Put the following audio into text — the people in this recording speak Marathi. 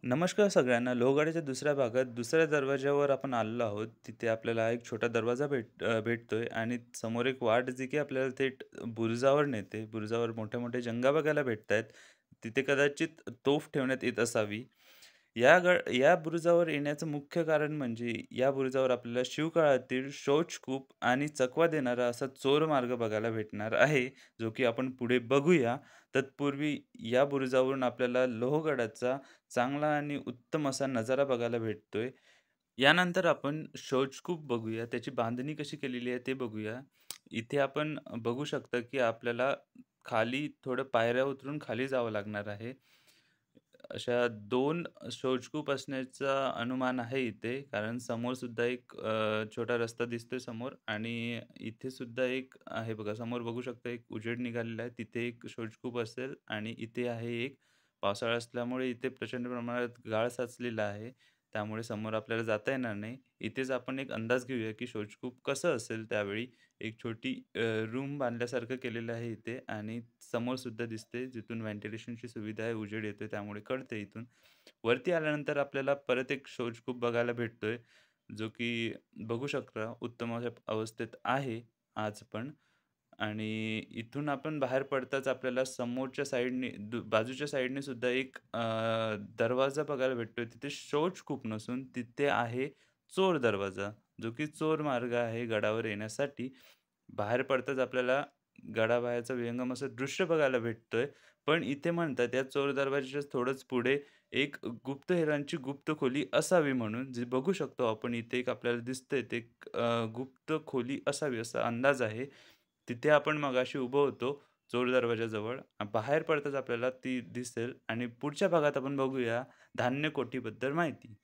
नमस्कार सगळ्यांना. लोहगडाच्या दुसऱ्या भागात दुसऱ्या दरवाज्यावर आपण आलेलो आहोत. तिथे आपल्याला एक छोटा दरवाजा भेटतोय आणि समोर एक वाट जी की आपल्याला थेट बुरुजावर नेते. बुरुजावर मोठे-मोठे जंगा बघायला भेटतायत. तिथे कदाचित तोफ ठेवण्यात येत असावी. या बुरुजावर येण्याचं मुख्य कारण म्हणजे या बुरुजावर आपल्याला शिवकाळातील शौचकूप आणि चकवा देणारा असा चोर मार्ग बघायला भेटणार आहे, जो की आपण पुढे बघूया. तत्पूर्वी या बुरुजावरून आपल्याला लोहगडाचा चांगला आणि उत्तम असा नजारा बघायला भेटतोय. यानंतर आपण शौचकूप बघूया. त्याची बांधणी कशी केलेली आहे ते बघूया. इथे आपण बघू शकता, की आपल्याला खाली थोड्या पायऱ्या उतरून खाली जावं लागणार आहे. अशा 2 शौचकूप असण्याचा अनुमान आहे इथे. कारण समोर सुद्धा एक छोटा रस्ता दिसतोय समोर आणि इथे सुद्धा एक आहे बघा. समोर बघू शकता एक उजेड निघालेला आहे. तिथे एक शौचकूप असेल आणि इथे आहे एक. पावसाळा असल्यामुळे इथे प्रचंड प्रमाणात गाळ साचलेला आहे. त्यामुळे समोर आपल्याला जाता येणार नाही. इथेच आपण एक अंदाज घेऊया, की शौचकूप कसं असेल त्यावेळी. एक छोटी रूम बांधल्यासारखं केलेलं आहे इथे आणि समोर सुद्धा दिसते जिथून व्हेंटिलेशनची सुविधा आहे, उजेड येतोय त्यामुळे कळते इथून. वरती आल्यानंतर आपल्याला परत एक शौचकूप बघायला भेटतोय, जो की बघू शकता उत्तम अशा अवस्थेत आहे आज पण. आणि इथून आपण बाहेर पडताच आपल्याला समोरच्या साईडने बाजूच्या साईडने सुद्धा एक दरवाजा बघायला भेटतोय. तिथे शौचकूप नसून तिथे आहे चोर दरवाजा, जो की चोर मार्ग आहे गडावर येण्यासाठी. बाहेर पडताच आपल्याला गडाबाहेरचं विहंगम असं दृश्य बघायला भेटतोय. पण इथे म्हणतात या चोर दरवाजाच्या थोडंच पुढे एक गुप्तहेरांची गुप्त खोली असावी म्हणून, जे बघू शकतो आपण इथे एक आपल्याला दिसतंय ते एक गुप्त खोली असावी असा अंदाज आहे. तिथे आपण मगाशी उभं होतो चोर दरवाजाजवळ. बाहेर पडताच आपल्याला ती दिसेल आणि पुढच्या भागात आपण बघूया धान्य कोठीबद्दल माहिती.